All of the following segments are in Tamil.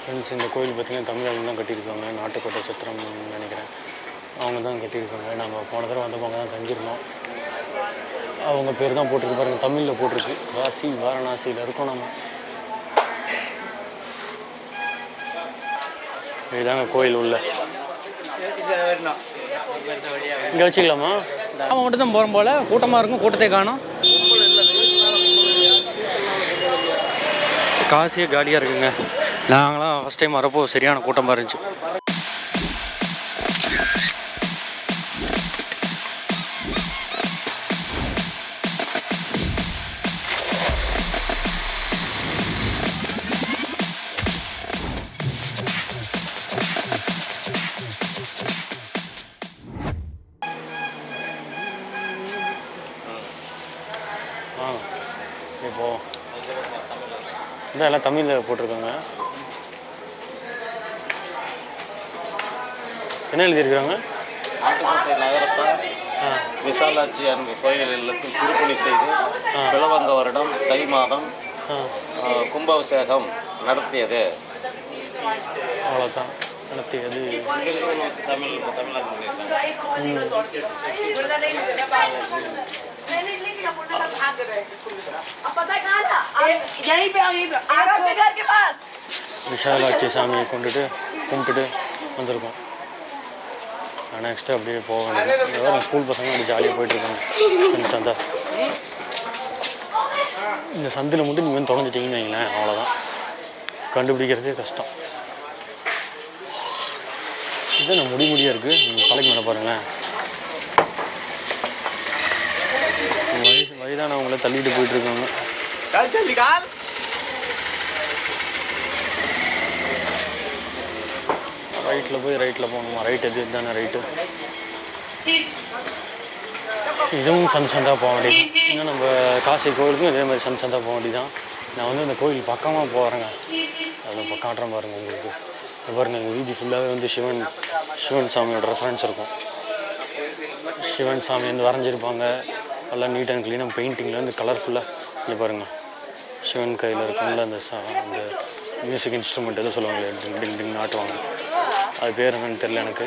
ஃப்ரெண்ட்ஸ், இந்த கோயில் பார்த்திங்கன்னா தமிழர்கள் தான் கட்டியிருக்காங்க. நாட்டுக்கோட்டை சத்திரம்னு நினைக்கிறேன். அவங்க தான் கட்டியிருக்காங்க. நம்ம போன தடவை வந்தப்போ அங்கே தான் தங்கியிருந்தோம். அவங்க பேர் தான் போட்டிருக்கு பாருங்கள், தமிழில் போட்டிருக்கு. காசி வாரணாசியில் இருக்கோம் நம்ம. இதுதாங்க கோயில் உள்ள. இங்கே வச்சுக்கலாமா? அவன் மட்டும் தான் போகிறோம் போல். கூட்டமாக இருக்கும், கூட்டத்தை காணும். காசியே காலியாக இருக்குங்க. நாங்களாம் ஃபஸ்ட் டைம் வரப்போ சரியான கூட்டமாக இருந்துச்சு. இப்போது இந்த எல்லாம் தமிழில் போட்டிருக்காங்க. என்ன எழுதியிருக்கிறாங்க? நாட்டுக்கோட்டை நகரத்தார் விசாலாட்சி அன்பு கோயில் இல்லத்தில் திருப்பணி செய்து பிளவந்த வருடம் தை மாதம் கும்பாபிஷேகம் நடத்தியது. அவ்வளோதான், நடத்தியது. தமிழ் விசாலாட்சி சாமியை கும்பிட்டுட்டு வந்திருக்கோம். நெக்ஸ்ட்டு அப்படியே போக வேண்டியது. ஸ்கூல் பசங்க அப்படி ஜாலியாக போயிட்டுருக்காங்க. இந்த சந்தா இந்த சந்தில் மட்டும் நீங்கள் வந்து தொலைஞ்சிட்டிங்கன்னு வைங்களேன், அவ்வளோதான். கண்டுபிடிக்கிறதே கஷ்டம். இதுதான் முடியாக இருக்குது. நீங்கள் பழக்கி மேலே பாருங்களேன். வயதானவங்கள தள்ளிட்டு போயிட்டுருக்காங்க. ரைட்டில் போய் ரைட்டில் போகணுமா? ரைட் எது தானே ரைட்டு. இதுவும் சந்தாக போக வேண்டியது. இன்னும் நம்ம காசி கோயிலுக்கும் இதே மாதிரி சந்தாக போக வேண்டியதான். நான் வந்து இந்த கோயில் பக்கமாக போகிறேங்க. அதில் காட்டுறேன் பாருங்கள் உங்களுக்கு. பாருங்கள், எங்கள் வீதி ஃபுல்லாகவே வந்து சிவன் சாமியோட ரெஃபரன்ஸ் இருக்கும். சிவன் சாமி வந்து வரைஞ்சிருப்பாங்க. நல்லா நீட் அண்ட் க்ளீனாக பெயிண்டிங்கில் வந்து கலர்ஃபுல்லாக. இங்கே பாருங்கள், சிவன் கையில் இருக்கும்ல அந்த மியூசிக் இன்ஸ்ட்ருமெண்ட் எதுவும் சொல்லுவாங்களே, டிங் டிங் நாட்டுவாங்க. அது பேர் என்னன்னு தெரியல எனக்கு.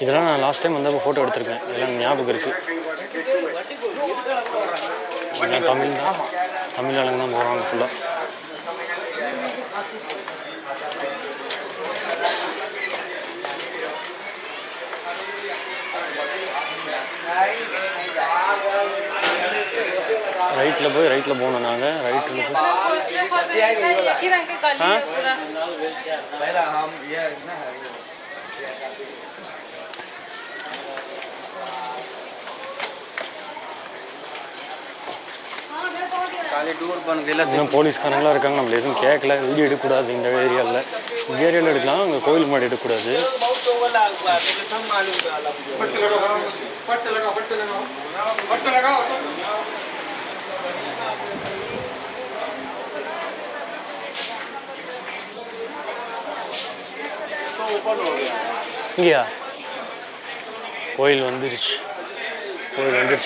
இதெல்லாம் நான் லாஸ்ட் டைம் வந்தப்போ ஃபோட்டோ எடுத்திருக்கேன். இதெல்லாம் ஞாபகம் இருக்குது. தமிழ் தான், தமிழ் ஆளுங்க தான் போகிறாங்க ஃபுல்லாக. ரைட்டில் போய் ரைட்டில் போகணும். நாங்கள் ரைட்டில் போய் இன்னும் போலீஸ்காரங்களாம் இருக்காங்க. நம்மள எதுவும் கேட்கல. வீடியோ எடுக்கக்கூடாது இந்த ஏரியாவில். இந்த ஏரியாவில் எடுக்கலாம், அங்கே கோயில் முன்னாடி எடுக்கக்கூடாது. இங்கேயா கோயில் வந்துருச்சு.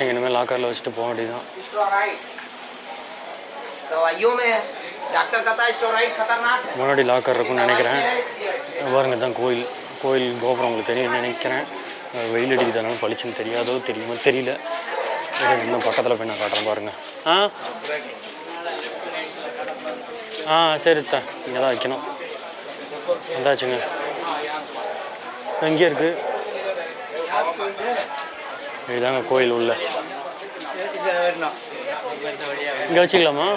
இனிமேல் லாக்கரில் வச்சுட்டு போக வேண்டியதுதான். முன்னாடி லாக்கர் இருக்குன்னு நினைக்கிறேன். பாருங்க, தான் கோயில் கோபுரம் உங்களுக்கு தெரியும் நினைக்கிறேன். வெயில் அடிக்கிறதுனால பளிச்சுன்னு தெரியாதோ தெரியுமோ தெரியல. இன்னும் பக்கத்தில் போய் நான் காட்டுறேன் பாருங்கள். சரி தான், இங்கே தான் வைக்கணும். வந்தாச்சுங்க. இங்கே இருக்குது. இதுதாங்க கோயில் உள்ள. இங்கே வச்சுக்கலாமா?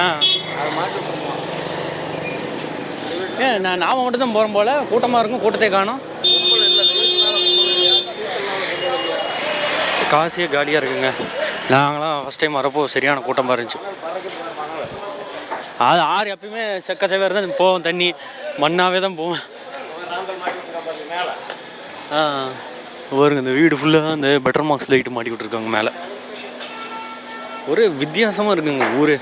ஆ அது மாட்டு குடும்பம். ஏன் நாம மட்டும் தான் போகிறோம் போல், கூட்டமாக இருக்கும், கூட்டத்தை காணோம். கும்பல் இல்லை, வெயில்னால கும்பல் இல்லையா, சீசன்னால கும்பல் இல்லையா. காசியே காலியாக இருக்குங்க. நாங்களாம் ஃபஸ்ட் டைம் வரப்போ சரியான கூட்டமாக இருந்துச்சு. அது ஆறு எப்பயுமே செக்க செவ்வாறு தான் போவோம், தண்ணி மண்ணாவே தான் போவோம். மேலே பாருங்க இந்த வீடு ஃபுல்லாக அந்த பெட்டர் மார்க்ஸ் லைட்டு மாட்டி விட்ருக்காங்க மேலே. ஒரு வித்தியாசமாக இருக்குங்க ஊர்.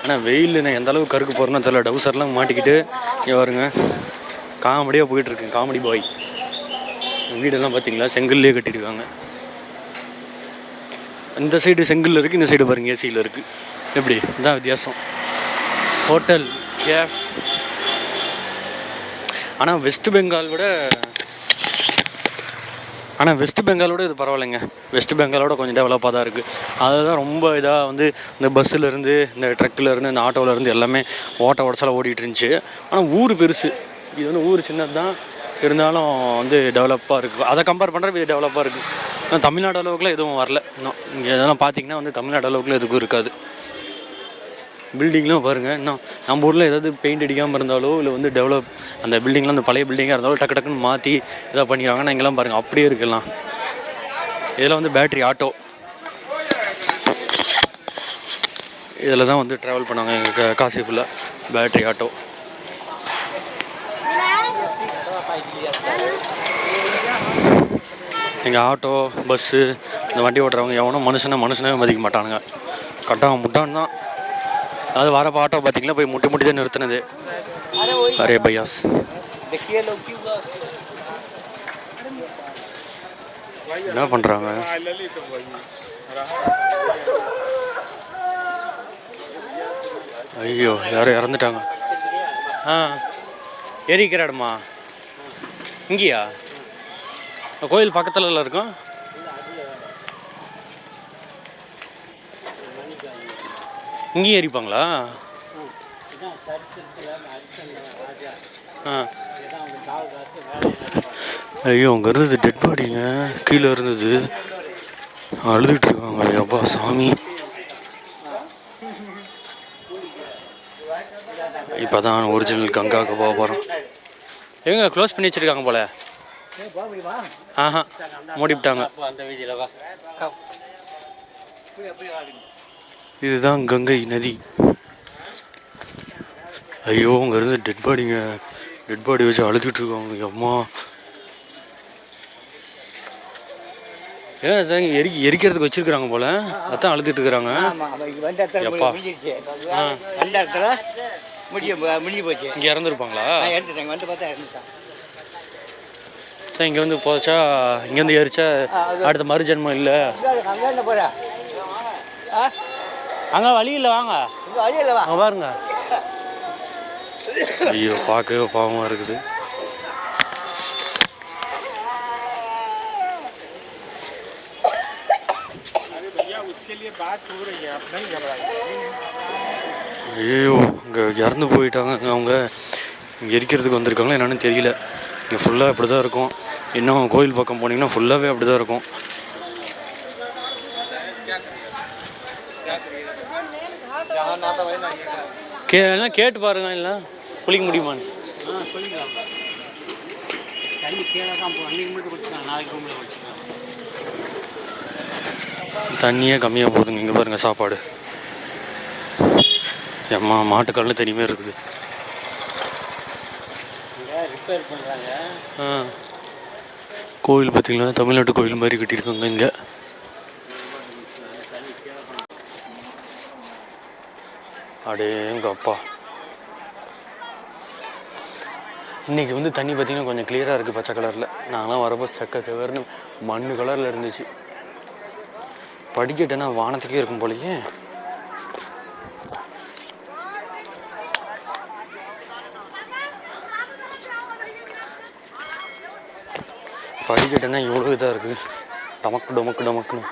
ஆனால் வெயில் நான் எந்த அளவுக்கு கருக்கு போகிறேன்னு தெரியல. டவுசர்லாம் மாட்டிக்கிட்டு இங்கே பாருங்க காமெடியாக போயிட்டுருக்கு. காமெடி பாய். வீடெல்லாம் பார்த்தீங்களா செங்கல்லே கட்டியிருக்காங்க. இந்த சைடு செங்கல் இருக்குது, இந்த சைடு பாருங்க ஏசியில் இருக்குது. எப்படி இதுதான் வித்தியாசம். Hotel cafe. ஆனால் வெஸ்ட் பெங்காலோட இது பரவாயில்லைங்க. வெஸ்ட் பெங்காலோட கொஞ்சம் டெவலப்பாக தான் இருக்குது. அதுதான் ரொம்ப இதாக வந்து இந்த பஸ்ஸுலேருந்து, இந்த ட்ரக்கிலேருந்து, இந்த ஆட்டோவிலேருந்து எல்லாமே ஓட்ட உடச்சலாக ஓடிட்டு இருந்துச்சு. ஆனால் ஊர் பெருசு. இது வந்து ஊர் சின்னது தான், இருந்தாலும் வந்து டெவலப்பாக இருக்குது. அதை கம்பேர் பண்ணுறப்ப இது டெவலப்பாக இருக்குது. ஆனால் தமிழ்நாடு அளவுக்குலாம் எதுவும் வரல இன்னும். இங்கே எதெல்லாம் பார்த்தீங்கன்னா வந்து தமிழ்நாடு அளவுக்குலாம் எதுக்கும் இருக்காது. பில்டிங்லாம் பாருங்கள். இன்னும் நம்ம ஊரில் ஏதாவது பெயிண்ட் அடிக்காமல் இருந்தாலோ இல்லை வந்து டெவலப் அந்த பில்டிங்லாம் அந்த பழைய பில்டிங்காக இருந்தாலும் டக்கு டக்குன்னு மாற்றி இதாக பண்ணிடுவாங்க. ஆனால் இங்கெல்லாம் பாருங்கள் அப்படியே இருக்கலாம். இதில் வந்து பேட்ரி ஆட்டோ, இதில் தான் வந்து ட்ராவல் பண்ணாங்க எங்கள் காசி ஃபுல்லாக. Battery auto. எங்கள் ஆட்டோ பஸ்ஸு இந்த வண்டி ஓட்டுறவங்க எவனும் மனுஷனே மதிக்க மாட்டானுங்க. கட்டாக முட்டான் தான். அது வரப்போ ஆட்டோ பார்த்தீங்களா போய் முட்டி தான் நிறுத்தினது. Array bias. என்ன பண்ணுறாங்க? ஐயோ யாரும் இறந்துட்டாங்க. எரிக்கிற இடமா இங்கேயா? கோயில் பக்கத்துல இருக்கும். இங்கேயும் எரிப்பாங்களா? ஐயோ அங்கே இருந்தது டெட் பாடிங்க, கீழே இருந்தது. அழுதுட்டு இருக்காங்க. அப்பா சாமி. இப்போ தான் ஒரிஜினல் கங்காவுக்கு போக போகிறோம். எங்க க்ளோஸ் பண்ணி வச்சுருக்காங்க போல. ஆஹா மூடிவிட்டாங்க. இதுதான் கங்கை நதி. ஐயோ அங்கே இருந்து டெட் பாடி வச்சு அழுதுட்டு இருக்காங்க. அம்மா ஏன் சார் எரிக்கிறதுக்கு வச்சிருக்கிறாங்க போல, அதான் அழுதுட்டு இருக்கிறாங்க. எப்பா இங்கே இறந்துருப்பாங்களா? இங்கே வந்து போச்சா, இங்கேருந்து எரிச்சா அடுத்த மறு ஜென்மம் இல்லை. அங்கே வழி இல்லை, வாங்க அங்கே பாருங்க. ஐயோ பார்க்கவே பாவமாக இருக்குது. ஐயோ இங்கே இறந்து போயிட்டாங்க. அவங்க இங்கே எரிக்கிறதுக்கு வந்திருக்காங்களா என்னன்னு தெரியல. இங்கே ஃபுல்லாக இப்படி தான் இருக்கும். இன்னும் கோயில் பக்கம் போனீங்கன்னா ஃபுல்லாகவே அப்படி தான் இருக்கும். எல்லாம் கேட்டு பாருங்க, இல்லை குளிக்க முடியுமான்னு. தண்ணியே கம்மியாக போகுதுங்க. இங்கே பாருங்கள் சாப்பாடு. எம்மா மாட்டுக்காலில் தனிமே இருக்குது. கோவில் பார்த்தீங்களா, தமிழ்நாட்டு கோவில் மாதிரி கட்டியிருக்காங்க இங்கே. அடே எங்கள் அப்பா. இன்றைக்கி வந்து தண்ணி பார்த்திங்கன்னா கொஞ்சம் கிளியராக இருக்குது, பச்சை கலரில். நாங்களாம் வரப்போ செக்க செவர்னு மண்ணு கலரில் இருந்துச்சு. படிக்கட்டுன்னா வானத்துக்கே இருக்கும் போலயே. படிக்கட்டுன்னா இவ்வளோ இதாக இருக்குது. டமக்குன்னு.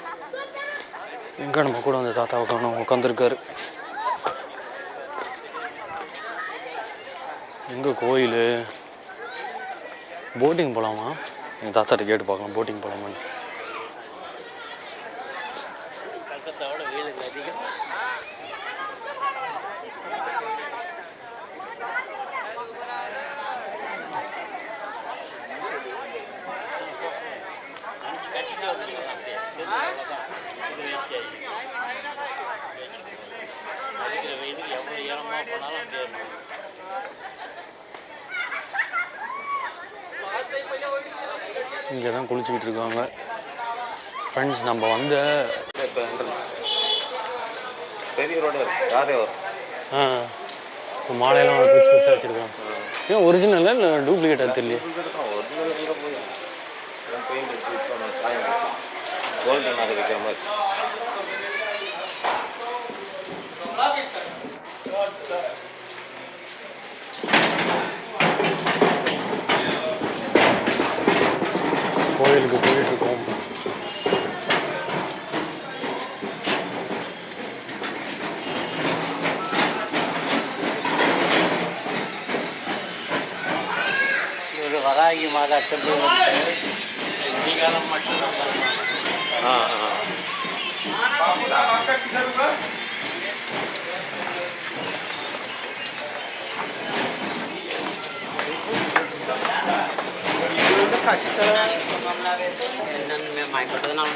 எங்கே நம்ம கூட அந்த தாத்தா உட்காந்துருக்காரு. எங்கே கோயில்? போட்டிங் போகலாமா? எங்கள் தாத்தாட்ட கேட்டு பார்க்கலாம், போட்டிங் போகலாமான்னு. இங்கே தான் குளிச்சுக்கிட்டு இருக்காங்க ஃப்ரெண்ட்ஸ். நம்ம வந்து பெரிய ரோடு யாரே வரும். இப்போ மாலையெல்லாம் புதுசு புதுசாக வச்சுருக்காங்க. ஏன் ஒரிஜினல் இல்லை டூப்ளிகேட் அது தெரியல. கோல்டன் அது வைக்கிற மாதிரி. கோயிலுக்கு போயிட்டுருக்கோம். இவர் வராகி மாதா டெம்பிள் காலம் மட்டும்தான். మేము మాట్లాడుతున్నాం.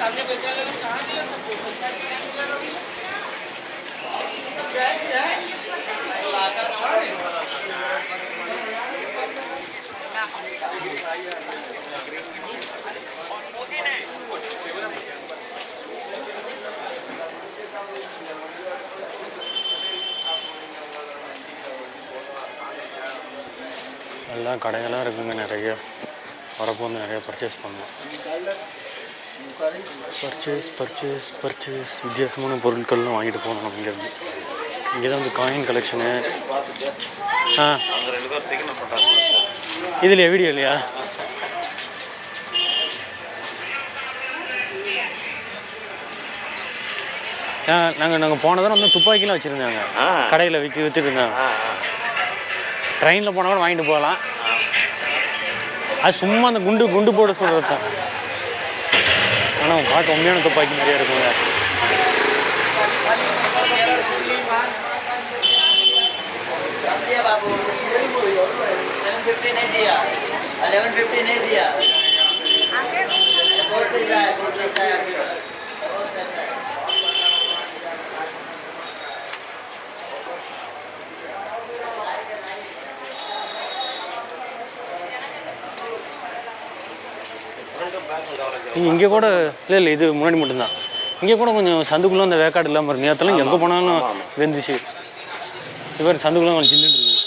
सामने बचा लो कहाँ दिया सबको எல்லாம் கடையெல்லாம் இருக்குங்க நிறைய. வரப்போ வந்து நிறைய பர்ச்சேஸ் பண்ணலாம். பர்ச்சேஸ் வித்தியாசமான பொருட்கள்லாம் வாங்கிட்டு போகணும் நம்ம இங்கேருந்து. இங்கே தான் வந்து காயின் கலெக்ஷனு. இதுலையா வீடியோ இல்லையா? நாங்கள் போனதான் வந்து துப்பாக்கிலாம் வச்சுருந்தாங்க கடையில் விற்றுட்டு இருந்தாங்க. ட்ரெயினில் போனால் கூட வாங்கிட்டு போகலாம். அது சும்மா அந்த குண்டு போட சொல்கிறது தான். ஆனால் பார்க்க உண்மையான துப்பாக்கி நிறையா இருக்குங்க. இங்கே கூட இல்லை இது முன்னாடி மட்டும்தான். இங்கே கூட கொஞ்சம் சந்துக்குள்ளே அந்த வேக்காடு இல்லாமல் இருக்கு. நேரத்தில் எங்கே போனாலும் வெந்துச்சு. இவர் சந்துக்குள்ளே கொஞ்சம் சில்லுன்னு இருக்குது.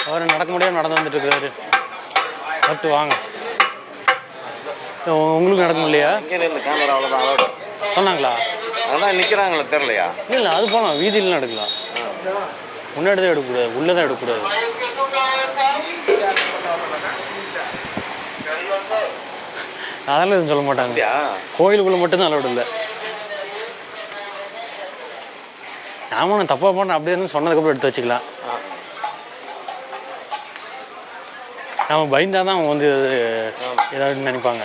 அவர் நடக்க முடியாமல் நடந்து வந்துட்டு இருக்கிறாரு. பட்டு வாங்க. உங்களுக்கு நடக்க முடியலையா? சொன்னாங்களா? அதான் நிற்கிறாங்களே தெரியலையா? இல்லை அது போகலாம். வீதியிலாம் எடுக்கலாம். முன்னாடி தான் எடுக்கக்கூடாது, உள்ளே தான் எடுக்கக்கூடாது. அதெல்லாம் எதுவும் சொல்ல மாட்டாங்க. கோயிலுக்குள்ளே மட்டும்தான் அலோடு இல்லை. ஆமாம் நான் தப்பாக பண்ணுறேன் அப்படியே இருந்து சொன்னதுக்கப்புறம் எடுத்து வச்சுக்கலாம். நம்ம பயந்தால் தான் அவங்க வந்து ஏதாவது நினைப்பாங்க.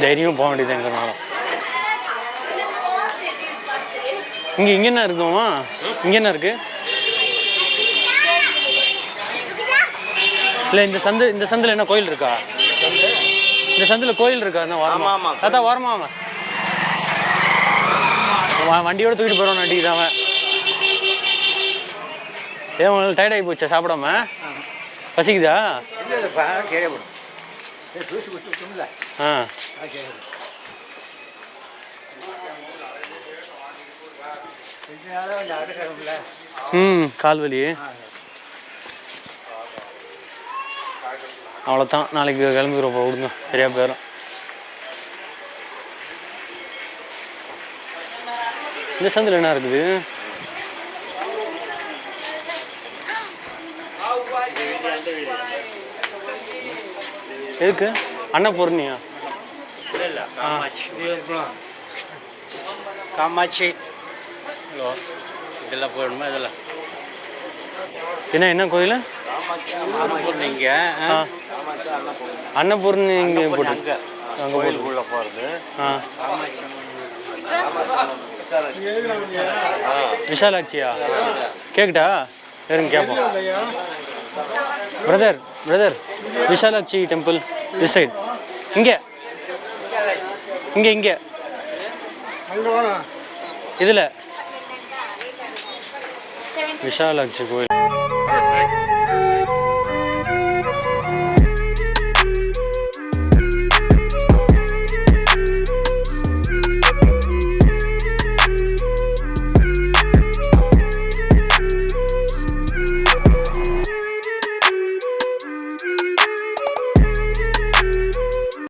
தைரியமாக போக வேண்டியது எங்கனாலும். இங்கே என்ன இருக்குமா? இங்கே என்ன இருக்கு? இல்லை இந்த சந்தில் என்ன கோயில் இருக்கா? இந்த சந்தில் கோயில் இருக்கா? அதான் வரமா அவன் வண்டியோட தூக்கிட்டு போயிடுவான். அடிக்குது அவன். ஏன் உங்களுக்கு டயர்ட் ஆகி போச்சா சாப்பிடாம? பசிக்குதா? கால் வலி. அவ்வளோதான். நாளைக்கு கிளம்பிடுவோம். விடுங்க சரியா போயிடும். இந்த சந்தில் என்ன இருக்குது? எதுக்கு? அன்னபூர்ணியா? காமாட்சி இதெல்லாம் போயிடுமா? இதெல்லாம் என்ன கோயில்? அன்னபூர்ணிங்க ஆ அன்னபூர்ணி இங்கே போட்டு அங்கே போட்டு உள்ள போகிறது. ஆ விஷாலாட்சியா? கேக்குதா? இருங்க கேட்போம். Brother Vishalakshi temple this side. இங்கே இங்கே இங்கே இதில் விஷாலாட்சி கோயில்.